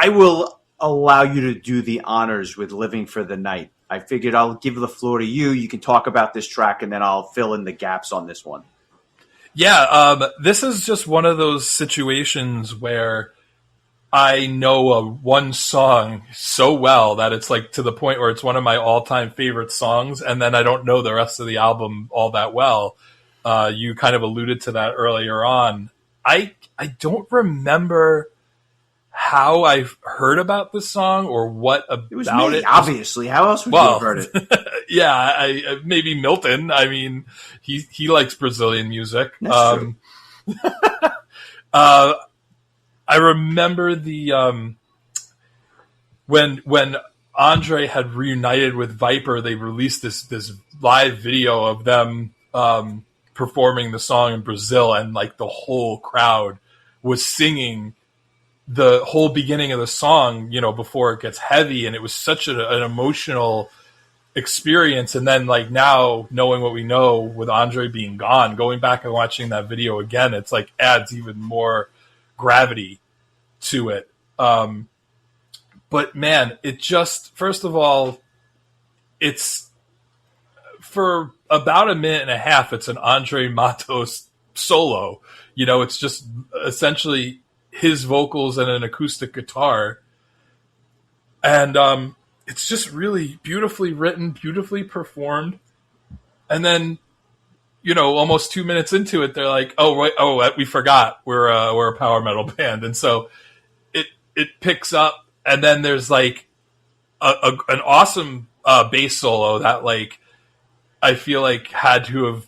will allow you to do the honors with Living for the Night. I figured I'll give the floor to you. You can talk about this track and then I'll fill in the gaps on this one. Yeah. This is just one of those situations where I know one song so well that it's like to the point where it's one of my all-time favorite songs, and then I don't know the rest of the album all that well. You kind of alluded to that earlier on. I don't remember how I heard about this song or what about it. Was me, obviously. How else would you have heard it? Yeah, I maybe Milton. I mean, he likes Brazilian music. That's true. I remember the when Andre had reunited with Viper, they released this live video of them performing the song in Brazil, and like the whole crowd was singing the whole beginning of the song, before it gets heavy, and it was such an emotional experience. And then like now, knowing what we know with Andre being gone, going back and watching that video again, it's like adds even more gravity to it. But man, it just, first of all, it's for about 1.5 minutes, it's an Andre Matos solo. It's just essentially his vocals and an acoustic guitar. And it's just really beautifully written, beautifully performed. And then, almost 2 minutes into it, they're like, "Oh, right, we forgot we're a power metal band," and so it picks up, and then there's like an awesome bass solo that like I feel like had to have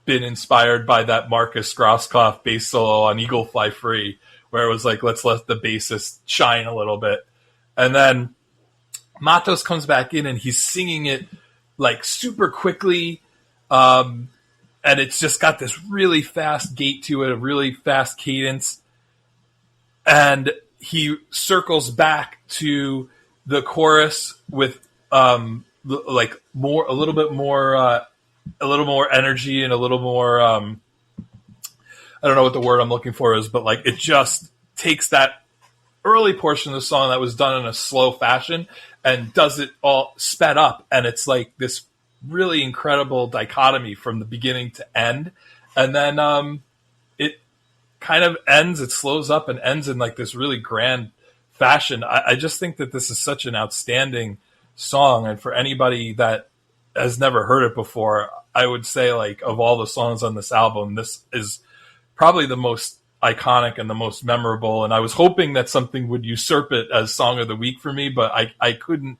been inspired by that Marcus Grosskopf bass solo on Eagle Fly Free, where it was like, let's let the bassist shine a little bit, and then Matos comes back in and he's singing it like super quickly. And it's just got this really fast gait to it, a really fast cadence. And he circles back to the chorus with like a little more energy and a little more. I don't know what the word I'm looking for is, but like it just takes that early portion of the song that was done in a slow fashion and does it all sped up, and it's like this really incredible dichotomy from the beginning to end. And then it kind of ends, it slows up and ends in like this really grand fashion. I just think that this is such an outstanding song, and for anybody that has never heard it before, I would say, like, of all the songs on this album, this is probably the most iconic and the most memorable. And I was hoping that something would usurp it as song of the week for me, but I couldn't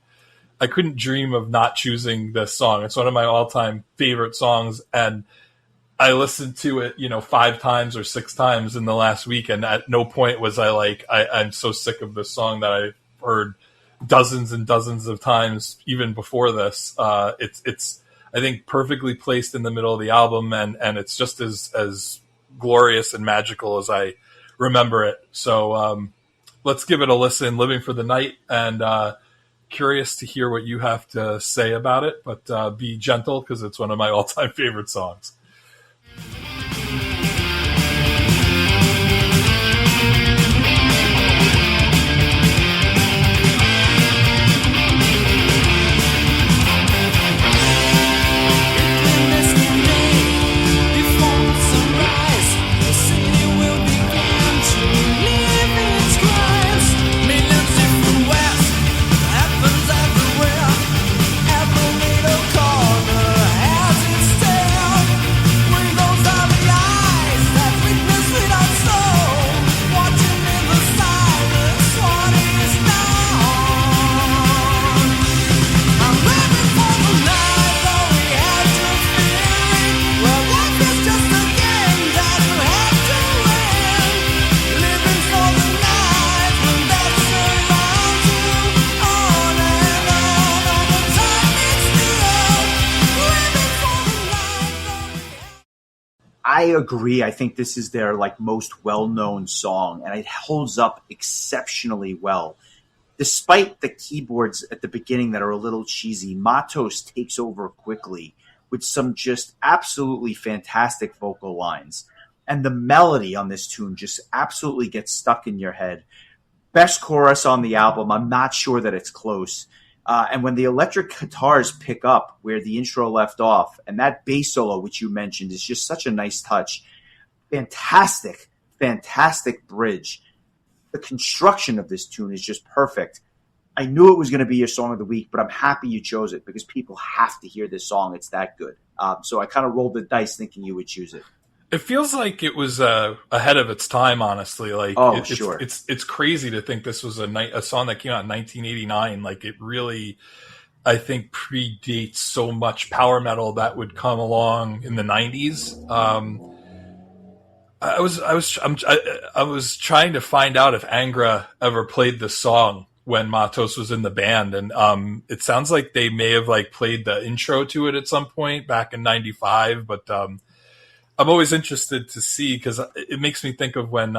dream of not choosing this song. It's one of my all-time favorite songs, and I listened to it, 5 times or 6 times in the last week, and at no point was I like, I'm so sick of this song that I've heard dozens and dozens of times even before this. It's I think perfectly placed in the middle of the album, and it's just as glorious and magical as I remember it. So let's give it a listen. Living for the Night, and curious to hear what you have to say about it, but be gentle because it's one of my all-time favorite songs. I agree. I think this is their most well-known song, and it holds up exceptionally well. Despite the keyboards at the beginning that are a little cheesy, Matos takes over quickly with some just absolutely fantastic vocal lines. And the melody on this tune just absolutely gets stuck in your head. Best chorus on the album. I'm not sure that it's close. And when the electric guitars pick up where the intro left off, and that bass solo, which you mentioned, is just such a nice touch. Fantastic, fantastic bridge. The construction of this tune is just perfect. I knew it was going to be your song of the week, but I'm happy you chose it because people have to hear this song. It's that good. So I kind of rolled the dice thinking you would choose it. It feels like it was ahead of its time, honestly. Sure. It's crazy to think this was a song that came out in 1989. Like, it really, I think, predates so much power metal that would come along in the 90s. I was trying to find out if Angra ever played this song when Matos was in the band, and it sounds like they may have played the intro to it at some point back in '95, but. I'm always interested to see because it makes me think of when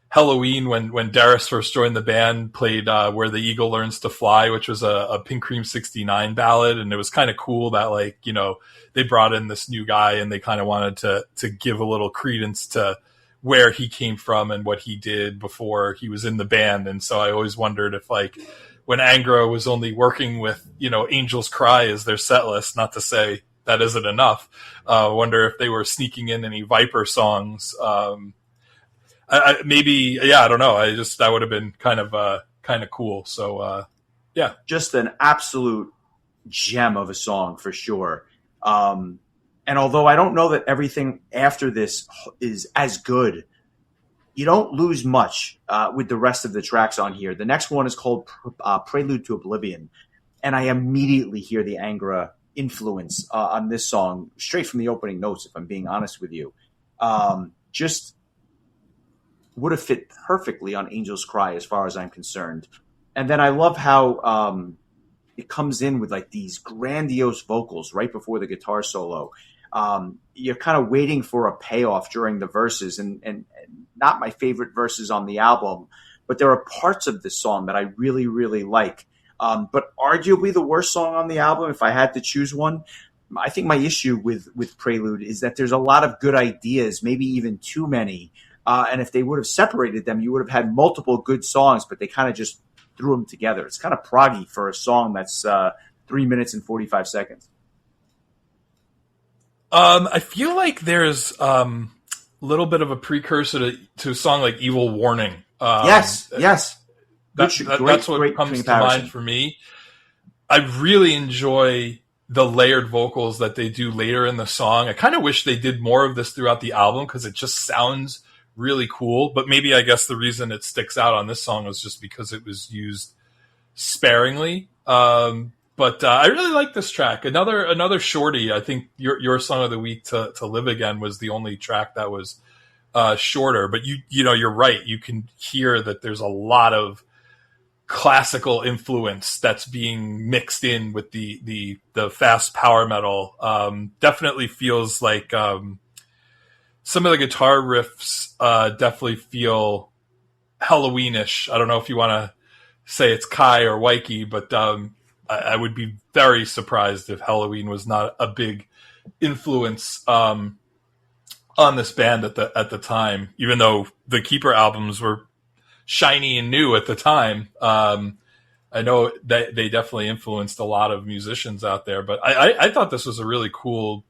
Halloween, when Darius first joined the band, played Where the Eagle Learns to Fly, which was a Pink Cream 69 ballad. And it was kind of cool that they brought in this new guy and they kind of wanted to give a little credence to where he came from and what he did before he was in the band. And so I always wondered if when Angra was only working with, Angel's Cry as their set list, not to say that isn't enough. I wonder if they were sneaking in any Viper songs. I don't know. That would have been kind of cool. So, yeah. Just an absolute gem of a song for sure. And although I don't know that everything after this is as good, you don't lose much with the rest of the tracks on here. The next one is called Prelude to Oblivion. And I immediately hear the Angra influence on this song straight from the opening notes, if I'm being honest with you. Just would have fit perfectly on Angel's Cry as far as I'm concerned. And then I love how it comes in with these grandiose vocals right before the guitar solo. You're kind of waiting for a payoff during the verses, and not my favorite verses on the album, but there are parts of this song that I really, really like. But arguably the worst song on the album, if I had to choose one, I think my issue with Prelude is that there's a lot of good ideas, maybe even too many. And if they would have separated them, you would have had multiple good songs, but they kind of just threw them together. It's kind of proggy for a song that's 3 minutes and 45 seconds. I feel like there's a little bit of a precursor to a song like Evil Warning. Yes. That's what comes to mind for me. I really enjoy the layered vocals that they do later in the song. I kind of wish they did more of this throughout the album because it just sounds really cool. But maybe I guess the reason it sticks out on this song was just because it was used sparingly. But I really like this track. Another shorty. I think your song of the week, to Live Again, was the only track that was shorter. But you're right. You can hear that there's a lot of classical influence that's being mixed in with the fast power metal. Definitely feels like some of the guitar riffs definitely feel Halloweenish. I don't know if you want to say it's Kai or Waiki, but I would be very surprised if Halloween was not a big influence on this band at the time, even though the Keeper albums were shiny and new at the time. I know that they definitely influenced a lot of musicians out there, but I thought this was a really cool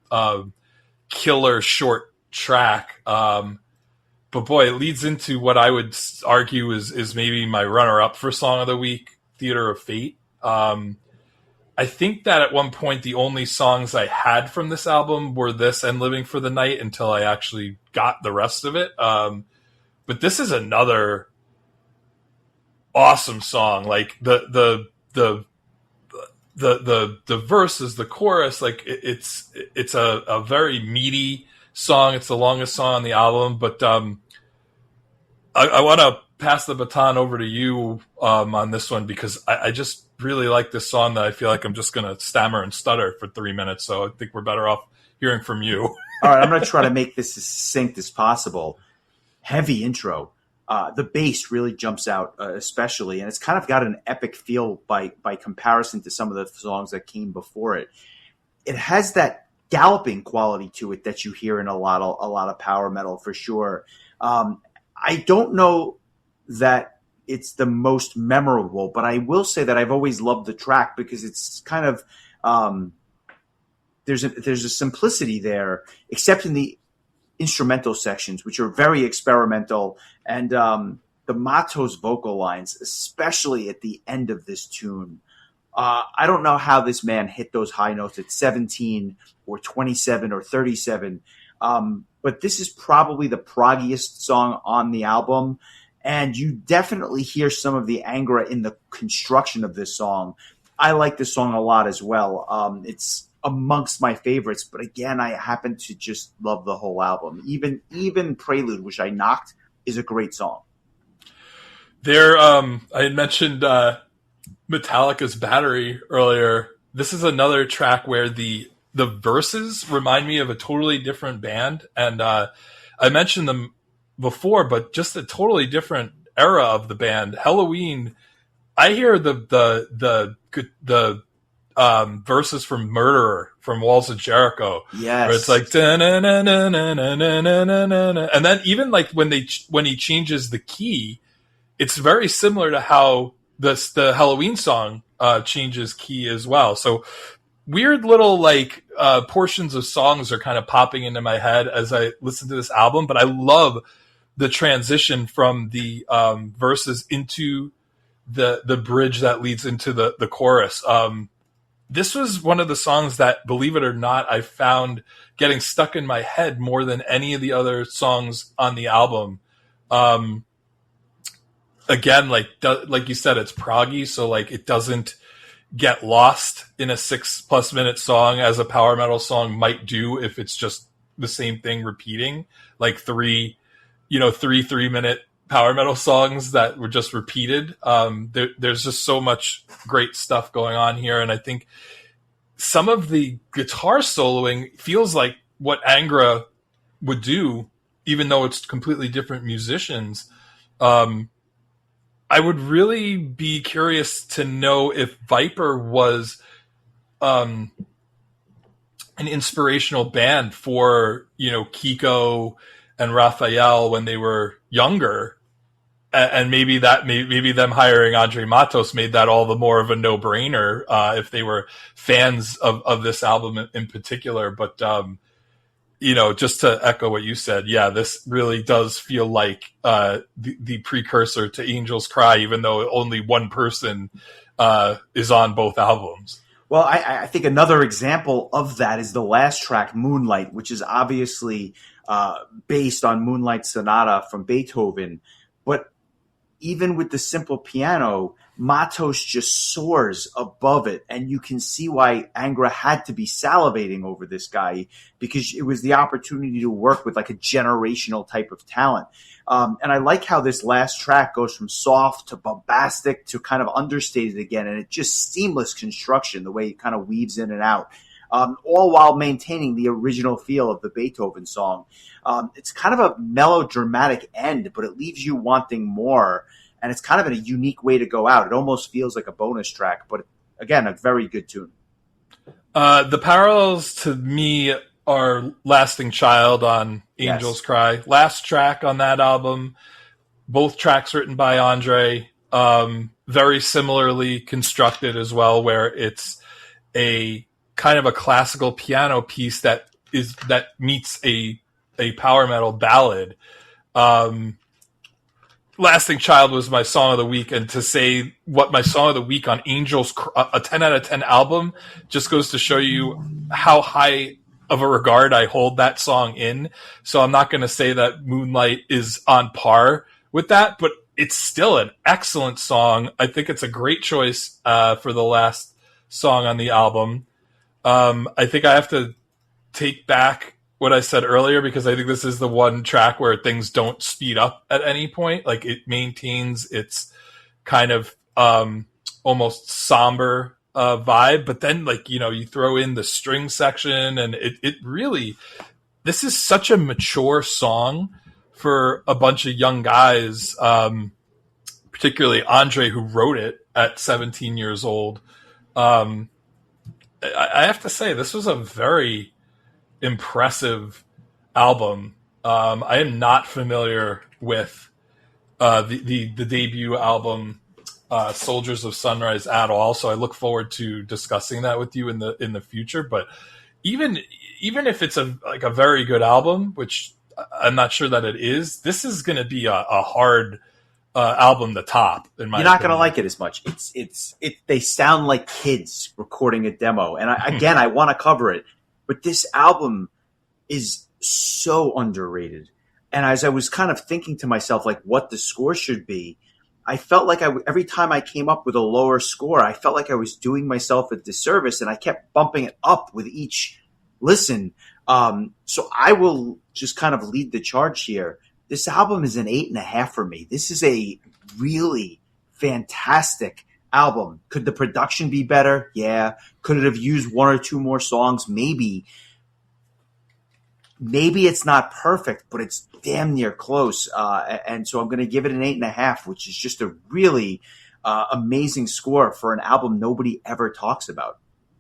killer short track. But boy, it leads into what I would argue is maybe my runner-up for Song of the Week, Theater of Fate. I think that at one point the only songs I had from this album were this and Living for the Night until I actually got the rest of it. But this is another awesome song. Like the verses, the chorus, like it's a very meaty song. It's the longest song on the album, but I want to pass the baton over to you on this one because I just really like this song that I feel like I'm just going to stammer and stutter for 3 minutes. So I think we're better off hearing from you. All right, I'm going to try to make this as succinct as possible. Heavy intro. The bass really jumps out, especially, and it's kind of got an epic feel by comparison to some of the songs that came before it. It has that galloping quality to it that you hear in a lot of power metal for sure. I don't know that it's the most memorable, but I will say that I've always loved the track because it's kind of there's a simplicity there, except in the instrumental sections, which are very experimental, and the Mato's vocal lines, especially at the end of this tune. I don't know how this man hit those high notes at 17 or 27 or 37, but this is probably the proggiest song on the album, and you definitely hear some of the Angra in the construction of this song. I like this song a lot as well. It's amongst my favorites, but again, I happen to just love the whole album. Even Prelude, which I knocked, is a great song. There, I had mentioned Metallica's Battery earlier. This is another track where the verses remind me of a totally different band, and I mentioned them before, but just a totally different era of the band. Halloween, I hear the verses from Murderer from Walls of Jericho. Yes. Where it's like and then even like when he changes the key, it's very similar to how the Halloween song changes key as well. So weird little like portions of songs are kind of popping into my head as I listen to this album, but I love the transition from the verses into the bridge that leads into the chorus. This was one of the songs that, believe it or not, I found getting stuck in my head more than any of the other songs on the album. Again, like you said, it's proggy, so like it doesn't get lost in a 6+ minute song as a power metal song might do if it's just the same thing repeating, like three 3-minute power metal songs that were just repeated. There's just so much great stuff going on here, and I think some of the guitar soloing feels like what Angra would do, even though it's completely different musicians. I would really be curious to know if Viper was an inspirational band for, Kiko and Raphael when they were younger, and maybe them hiring Andre Matos made that all the more of a no-brainer if they were fans of this album in particular. But just to echo what you said, yeah, this really does feel like the precursor to Angel's Cry, even though only one person is on both albums. Well, I think another example of that is the last track, Moonlight, which is obviously based on Moonlight Sonata from Beethoven. But even with the simple piano, Matos just soars above it. And you can see why Angra had to be salivating over this guy, because it was the opportunity to work with like a generational type of talent. And I like how this last track goes from soft to bombastic to kind of understated again. And it's just seamless construction, the way it kind of weaves in and out. All while maintaining the original feel of the Beethoven song. It's kind of a melodramatic end, but it leaves you wanting more. And it's kind of a unique way to go out. It almost feels like a bonus track, but again, a very good tune. The parallels to me are Lasting Child on Angels Cry. Last track on that album, both tracks written by Andre, very similarly constructed as well, where it's a kind of a classical piano piece that meets a power metal ballad. Lasting Child was my song of the week, and to say what my song of the week on Angels, a 10 out of 10 album, just goes to show you how high of a regard I hold that song in. So I'm not going to say that Moonlight is on par with that, but it's still an excellent song. I think it's a great choice for the last song on the album. I think I have to take back what I said earlier, because I think this is the one track where things don't speed up at any point. Like, it maintains its kind of almost somber vibe, but then, like, you know, you throw in the string section, and it really, this is such a mature song for a bunch of young guys, particularly Andre, who wrote it at 17 years old. I have to say, this was a very impressive album. I am not familiar with the debut album, Soldiers of Sunrise, at all, so I look forward to discussing that with you in the future. But even if it's a very good album, which I'm not sure that it is, this is going to be a hard album to top. In my You're not opinion. going to like it as much. They sound like kids recording a demo, and I want to cover it. But this album is so underrated. And as I was kind of thinking to myself, like, what the score should be, I felt like every time I came up with a lower score, I felt like I was doing myself a disservice, and I kept bumping it up with each listen. So I will just kind of lead the charge here. This album is an 8.5 for me. This is a really fantastic album. Could the production be better? Yeah. Could it have used one or two more songs? Maybe. Maybe it's not perfect, but it's damn near close. And so I'm going to give it an 8.5, which is just a really amazing score for an album nobody ever talks about.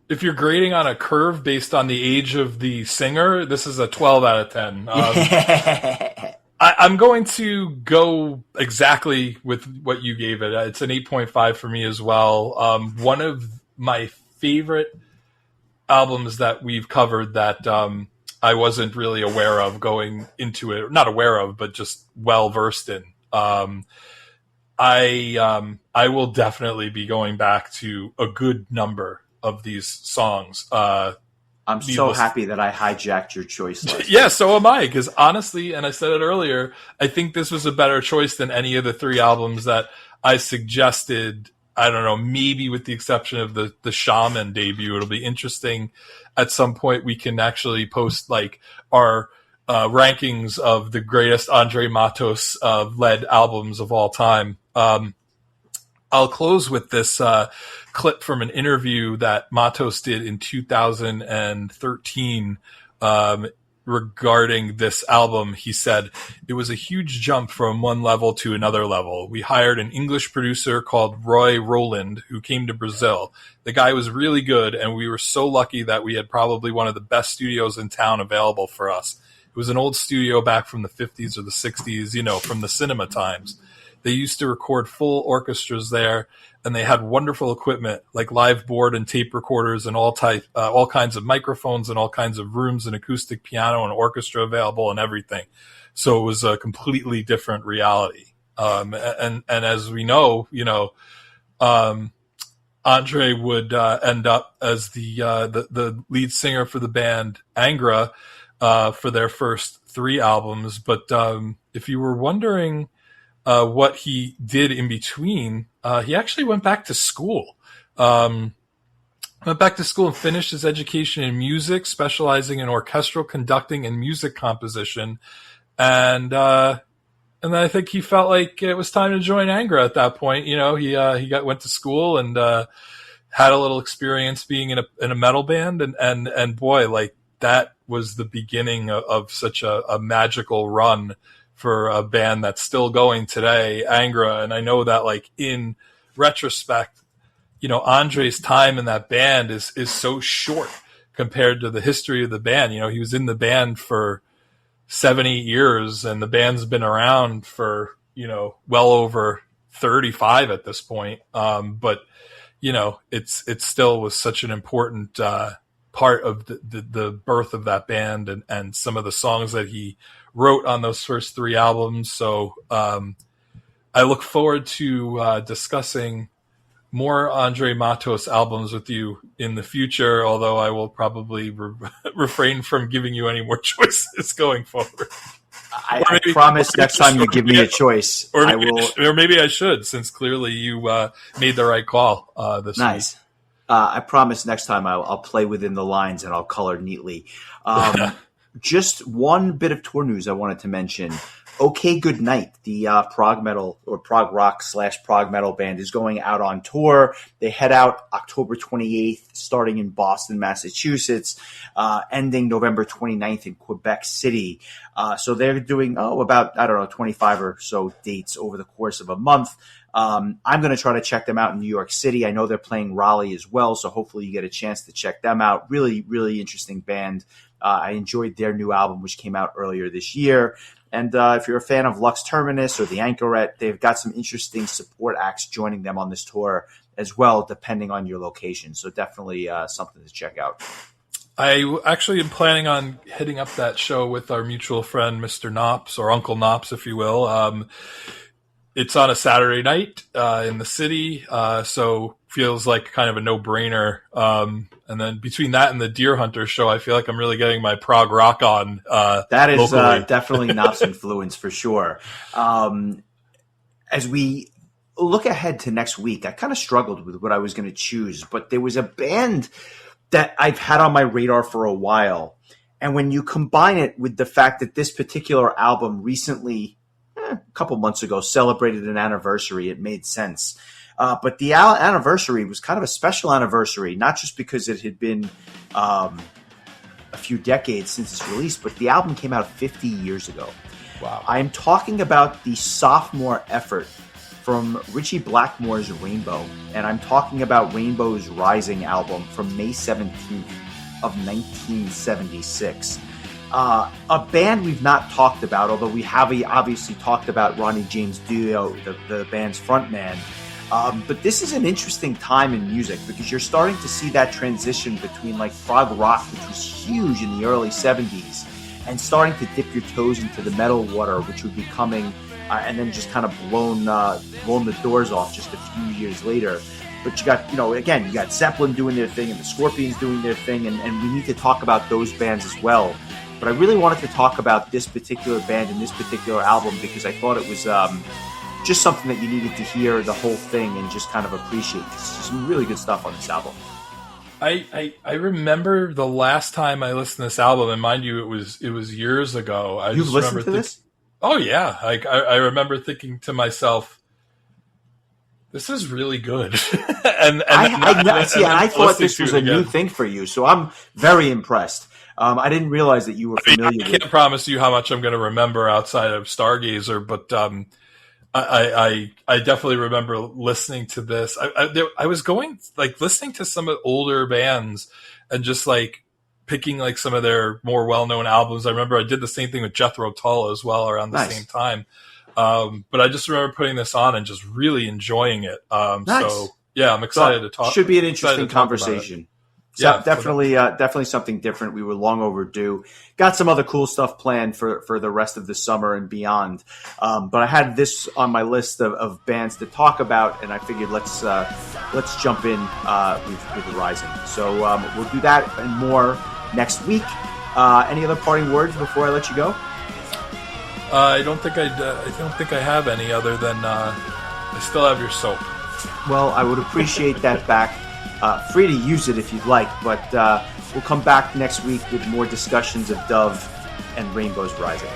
If you're grading on a curve based on the age of the singer, this is a 12 out of 10. I'm going to go exactly with what you gave it. It's an 8.5 for me as well. One of my favorite albums that we've covered that I wasn't really aware of going into it. Not aware of, but just well-versed in. I will definitely be going back to a good number of these songs. I'm so happy that I hijacked your choice list. Yeah, so am I, because honestly, and I said it earlier, I think this was a better choice than any of the three albums that I suggested. I don't know, maybe with the exception of the Shaman debut. It'll be interesting at some point. We can actually post like our rankings of the greatest Andre Matos led albums of all time. I'll close with this clip from an interview that Matos did in 2013 regarding this album. He said, "It was a huge jump from one level to another level. We hired an English producer called Roy Rowland, who came to Brazil. The guy was really good, and we were so lucky that we had probably one of the best studios in town available for us. It was an old studio back from the 50s or the 60s, you know, from the cinema times. They used to record full orchestras there, and they had wonderful equipment like live board and tape recorders and all kinds of microphones and all kinds of rooms and acoustic piano and orchestra available and everything. So it was a completely different reality. And as we know, you know, Andre would end up as the lead singer for the band Angra for their first 3 albums. But if you were wondering what he did in between, he actually went back to school. Went back to school and finished his education in music, specializing in orchestral conducting and music composition. And then I think he felt like it was time to join Angra at that point. You know, he went to school and had a little experience being in a metal band, and boy, like that was the beginning of such a magical run for a band that's still going today, Angra. And I know that, like, in retrospect, you know, Andre's time in that band is so short compared to the history of the band. You know, he was in the band for 7-8 years, and the band's been around for, you know, well over 35 at this point. But, you know, it still was such an important part of the birth of that band, and some of the songs that he wrote on those first 3 albums. So I look forward to discussing more Andre Matos albums with you in the future, although I will probably refrain from giving you any more choices going forward. I promise next time you give me a choice, or I will. Or maybe I should, since clearly you made the right call this nice. week. I promise next time I'll play within the lines and I'll color neatly. Just one bit of tour news I wanted to mention. Okay Goodnight, the prog metal or prog rock / prog metal band, is going out on tour. They head out October 28th, starting in Boston, Massachusetts, ending November 29th in Quebec City. So they're doing about, 25 or so dates over the course of a month. I'm going to try to check them out in New York City. I know they're playing Raleigh as well, so hopefully you get a chance to check them out. Really, really interesting band. I enjoyed their new album, which came out earlier this year. And if you're a fan of Lux Terminus or the Anchorette, they've got some interesting support acts joining them on this tour as well, depending on your location. So definitely something to check out. I actually am planning on hitting up that show with our mutual friend, Mr. Knops, or Uncle Knops, if you will. It's on a Saturday night in the city, so feels like kind of a no-brainer. And then between that and the Deer Hunter show, I feel like I'm really getting my prog rock on. That is definitely Knops influence for sure. As we look ahead to next week, I kind of struggled with what I was going to choose, but there was a band that I've had on my radar for a while. And when you combine it with the fact that this particular album recently, a couple months ago, celebrated an anniversary, it made sense. But the anniversary was kind of a special anniversary, not just because it had been a few decades since its release, but the album came out 50 years ago. Wow. I'm talking about the sophomore effort from Ritchie Blackmore's Rainbow, and I'm talking about Rainbow's Rising album from May 17th of 1976. A band we've not talked about, although we have obviously talked about Ronnie James Dio, the band's frontman. But this is an interesting time in music because you're starting to see that transition between like prog rock, which was huge in the early 70s, and starting to dip your toes into the metal water, which would be coming and then just kind of blown the doors off just a few years later. But you got, again, you got Zeppelin doing their thing and the Scorpions doing their thing, and we need to talk about those bands as well. But I really wanted to talk about this particular band and this particular album because I thought it was just something that you needed to hear the whole thing and just kind of appreciate. There's some really good stuff on this album. I remember the last time I listened to this album, and mind you, it was years ago. You've listened to this? Oh yeah, I remember thinking to myself, "This is really good." I thought this was a new thing for you, so I'm very impressed. I didn't realize that you were familiar. I can't promise you how much I'm going to remember outside of Stargazer, but I definitely remember listening to this. I was going listening to some of the older bands and just picking some of their more well-known albums. I remember I did the same thing with Jethro Tull as well around the same time. But I just remember putting this on and just really enjoying it. Nice. So yeah, I'm excited to talk. Should be an interesting conversation. So definitely something different. We were long overdue. Got some other cool stuff planned for the rest of the summer and beyond. But I had this on my list of bands to talk about, and I figured let's jump in with Rising. So we'll do that and more next week. Any other parting words before I let you go? I don't think I have any other than I still have your soap. Well, I would appreciate that back. Free to use it if you'd like, but we'll come back next week with more discussions of Dove and Rainbows Rising.